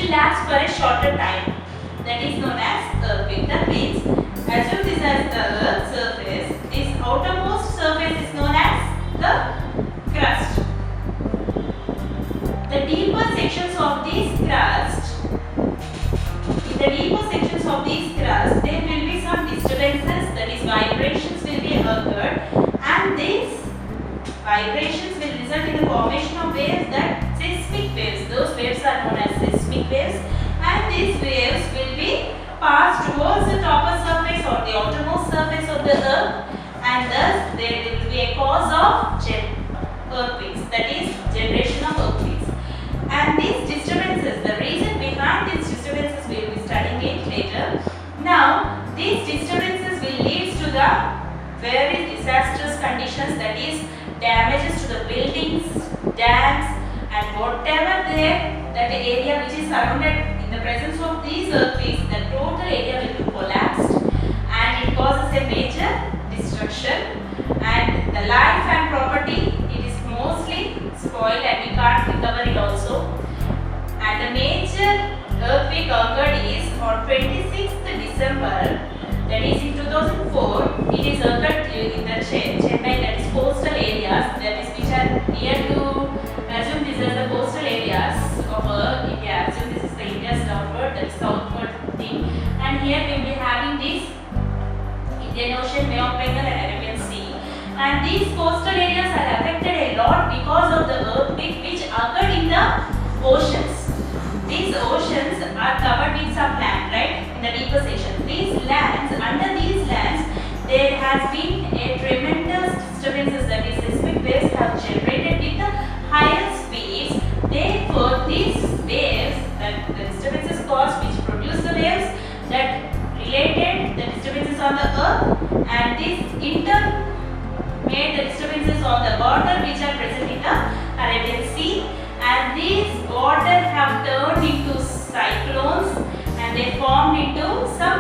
will last for a shorter time. That is known as earthquake. That means, assume this as the earth's surface. This outermost surface is known as the crust. The deeper sections of this crust, in the deeper sections of this crust, there will be some disturbances, that is vibrations will be occurred, and these vibrations will result in the formation of waves, that seismic waves. Those waves are known as seismic waves, and these waves will be passed towards the topper surface or the outermost surface of the earth, and thus there will be a cause of earthquakes, that is generation of earthquakes. And these disturbances, the reason behind these disturbances we will be studying it later. Now these disturbances will lead to the very disastrous conditions, that is damages to the buildings, dams, and whatever there, that area which is surrounded. In the presence of these earthquakes, the total area will be collapsed, and it causes a major destruction, and the life and property, it is mostly spoiled, and we can't recover it also. And the major earthquake occurred is on 26th December, that is in 2004. It is occurred in the Chennai, that is coastal areas, that is which are near to, assume these are the coastal areas of India. Assume this is the India southward, that is southward thing, and here we will be having this Indian Ocean, Bay of Bengal, and Arabian Sea. And these coastal areas are affected a lot because of the earthquake which occurred in the oceans. These oceans are covered with some land, right, in the deeper section. These lands, under these lands, there has been a tremendous disturbances, that is seismic waves have generated with the higher speeds. Therefore, these waves, that the disturbances caused which produce the waves that related the disturbances on the earth, and this in turn made the disturbances on the border which are present in the Arabian Sea, and these borders have turned into cyclones, and they formed into some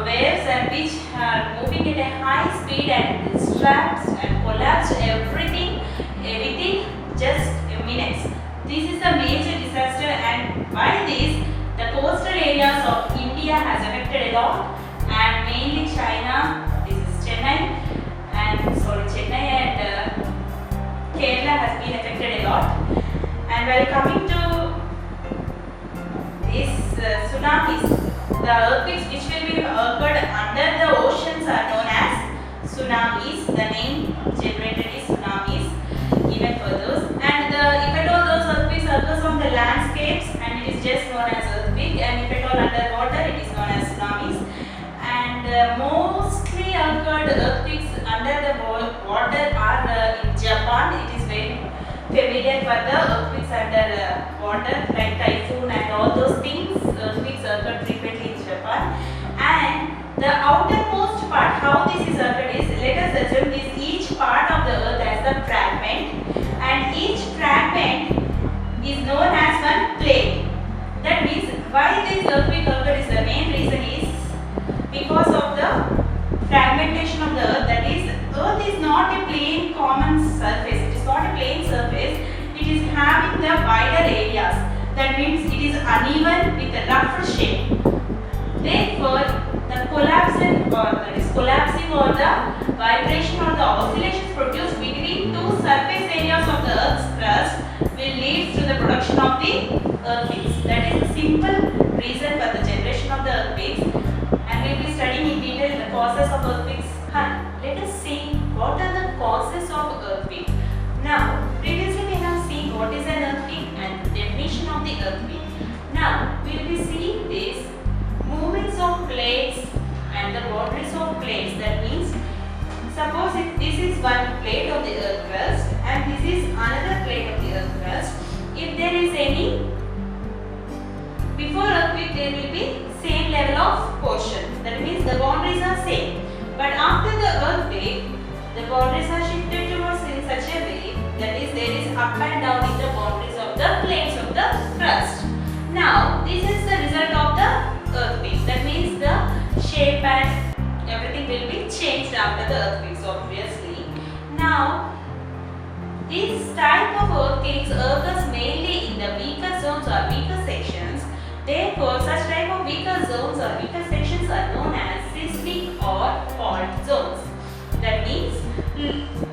waves, and which are moving at a high speed and distracts and collapse everything within just minutes. This is a major disaster, and by this the coastal areas of India has affected a lot, and mainly China, this is Chennai, and Kerala has been affected a lot. And while coming to these tsunamis, the earthquakes which will be occurred under the oceans are known as tsunamis. The name generated is tsunamis, even for those. And if at all those earthquakes occurs on the landscapes, and it is just known as earthquake, and if at all underwater, it is known as tsunamis. And mostly occurred earthquakes under the water are in Japan. It is very familiar for the earthquakes under water, like typhoon and all those things. Earthquakes occur frequently in Japan. And the outermost part, how this is occurred is, let us assume this each part of the earth as the fragment, and each fragment is known as one plate. That means why this earthquake occurred is, the main reason is because of the fragmentation of the earth. That is, earth is not a plain common surface, it is not a plain surface, it is having the wider areas. That means it is uneven with a rougher shape. Therefore, the collapsing or the vibration or the oscillations produced between two surface areas of the earth's crust will lead to the production of the earthquakes. That is the simple reason for the generation of the earthquakes, and we will be studying in detail the causes of earthquakes. Let us see what are the causes of earthquake. Now, previously we have seen what is an earthquake and the definition of the earthquake. Now, we will be seeing this movements of plates and the boundaries of plates. That means, suppose if this is one plate of the earth crust and this is another plate of the earth crust, if there is any, before earthquake there will be same level of portion. That means the boundaries are same. But after the earthquake, the boundaries are shifted towards in such a way, that is, there is up and down in the boundaries of the plates of the crust. Now, this is the result of the earthquake. That means the shape and everything will be changed after the earthquakes, obviously. Now, this type of earthquakes occurs mainly in the weaker zones or weaker sections, zones or weaker sections are known as seismic or fault zones. That means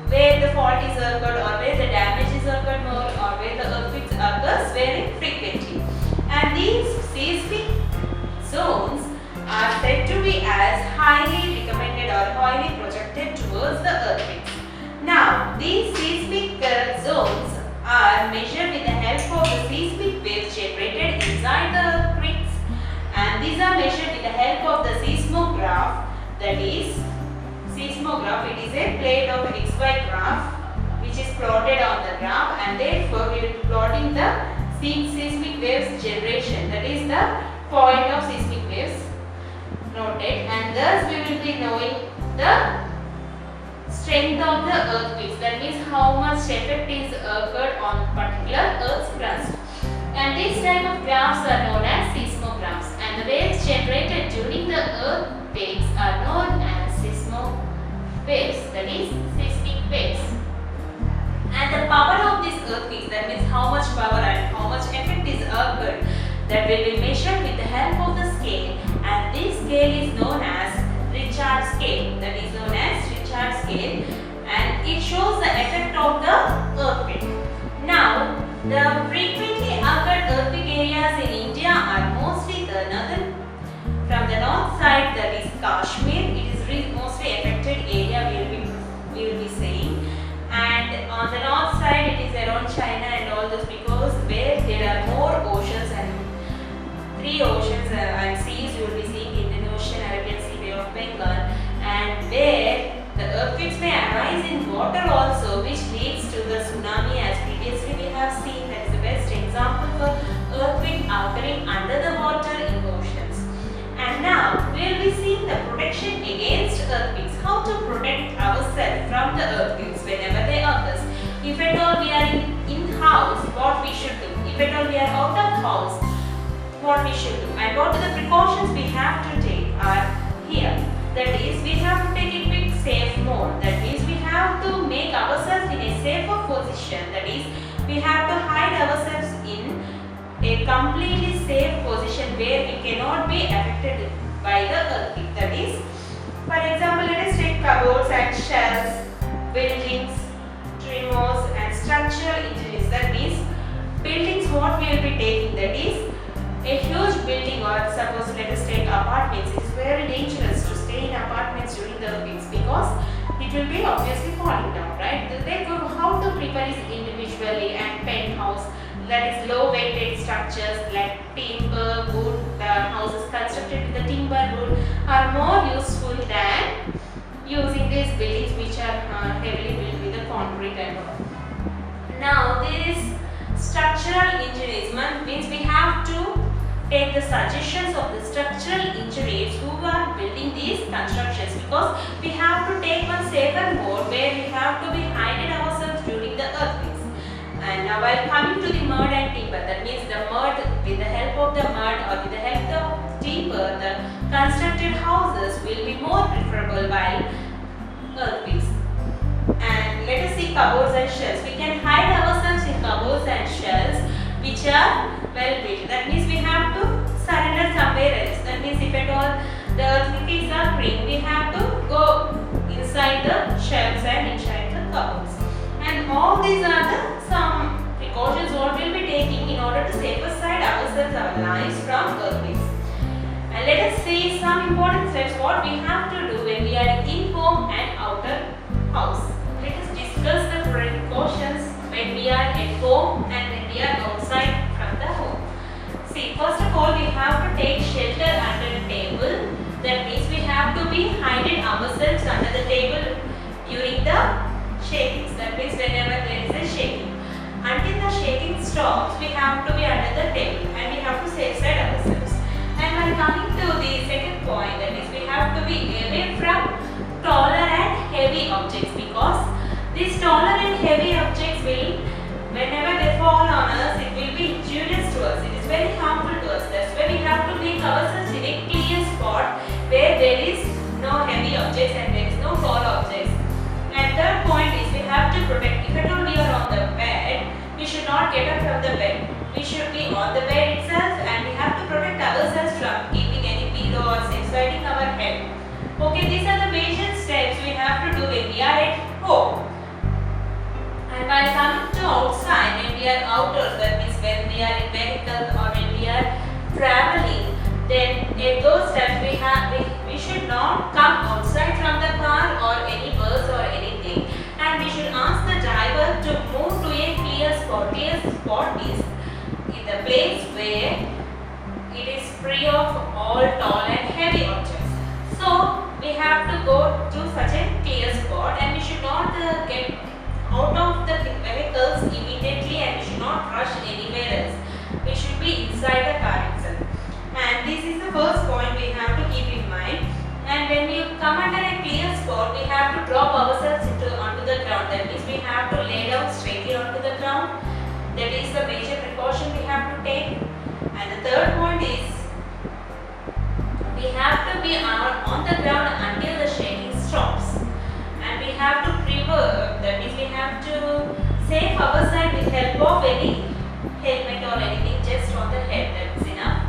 where the fault is occurred or where the damage is occurred more or where the earthquakes occurs very frequently. And these seismic zones are said to be as highly recommended or highly projected towards the earthquakes. Now, these seismic zones are measured with the help of the seismic waves generated inside the earthquakes, and these are measured with the help of the seismograph. That is, seismograph, it is a plate of XY graph which is plotted on the graph, and therefore we will be plotting the seismic waves generation, that is the point of seismic waves noted, and thus we will be knowing the strength of the earthquakes, that means how much effect is occurred on particular earth's crust. And these type of graphs are known as seismographs, and the waves generated during the earthquakes are known as seismo waves, that is seismic waves. And the power of these earthquakes, that means how much power and how much effect is occurred, that will be measured with the help of the scale, and this scale is known as Richard scale, that is known as Richard scale, and it shows the effect of the earthquake. Now, the frequently occurred earthquake areas in India are mostly the northern. From the north side, that is Kashmir, it is mostly affected area we will be saying, and on the north side it is around China and all this, because where there are more oceans and three oceans and seas, you will be seeing Indian Ocean, Arabian Sea, Bay of Bengal, and where the earthquakes may arise in water also, which leads to the tsunami, as previously we have seen. That is the best example for earthquake occurring under the water in oceans. And now we will be seeing the protection against earthquakes, how to protect ourselves from the earthquakes whenever they occur. If at all we are in house, what we should do. If at all we are out of house, what we should do, and what are the precautions we have to take are here. That is, we have to take it with safe mode. That means we have to make ourselves in a safer position. That is, we have to hide ourselves in a completely safe position where we cannot be affected by the earthquake. That is, for example, let us take cupboards and shelves, buildings, tremors and structural injuries. That means buildings, what we will be taking, that is a huge building, or suppose let us take apartments. It is very dangerous to stay in apartments during the earthquakes because it will be obviously falling down, right? Therefore, how to prepare is individually, and penthouse, that is low weighted structures like timber, wood, the houses constructed with the timber wood are more useful than using these buildings which are heavily built with the concrete and all. Now, this structural injuries means we have to take the suggestions of the structural engineers who are building these constructions, because we have to take one safer mode where we have to be hiding ourselves during the earthquakes. And now, while coming to the mud and timber, that means the mud, with the help of the mud or with the help of timber, the constructed houses will be more preferable while earthquakes. And let us see cupboards and shelves. We can hide ourselves in cupboards and shelves which are well built. That means we have to surrender somewhere else. That means if at all the earthquakes are occurring, we have to go inside the shelves and inside the cupboards. And all these are the some precautions what we will be taking in order to save aside ourselves, our lives from earthquakes. And let us see some important steps what we have to do when we are in home and outer house. Let us discuss the precautions when we are at home and when we are outside from the home. See, first of all, we have to take shelter under the table. That means we have to be hiding ourselves under the table during the shakings. That means whenever there is a shaking. Until the shaking stops, we have to be under the table and we have to safeguard ourselves. And when coming to the second point, that is we have to be away from taller and heavy objects, because these taller and heavy objects will, whenever they fall on us, it will be injurious to us. It is very harmful to us. That's why we have to make ourselves in a clear spot where there is no heavy objects and there is no tall objects. And third point is we have to protect. If at all we are on the bed, we should not get up from the bed. We should be on the bed itself, and we have to protect ourselves from keeping any outside, when we are outdoors, that means when we are in vehicles or when we are traveling, then at those times we should not come outside from the car or any bus or anything, and we should ask the driver to move to a clear spot. Clear spot is in the place where it is free of all tall and heavy objects. So we have to go to such a clear spot, and we should not get out of the vehicles immediately, and we should not rush anywhere else. We should be inside the car itself. And this is the first point we have to keep in mind. And when you come under a clear spot, we have to drop ourselves onto the ground. That means we have to lay down straightly onto the ground. That is the major precaution we have to take. And the third point is we have to be on the ground until the shaking stops. And we have to preserve, that means we have to save ourselves with help of any helmet or anything just on the head. That's enough.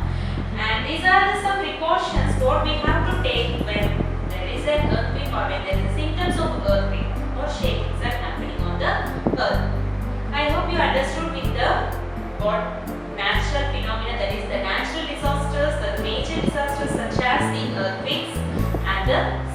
And these are some precautions what we have to take when there is an earthquake or when there is symptoms of earthquake or shakings are happening on the earth. I hope you understood with the what natural phenomena, that is the natural disasters, the major disasters such as the earthquakes and the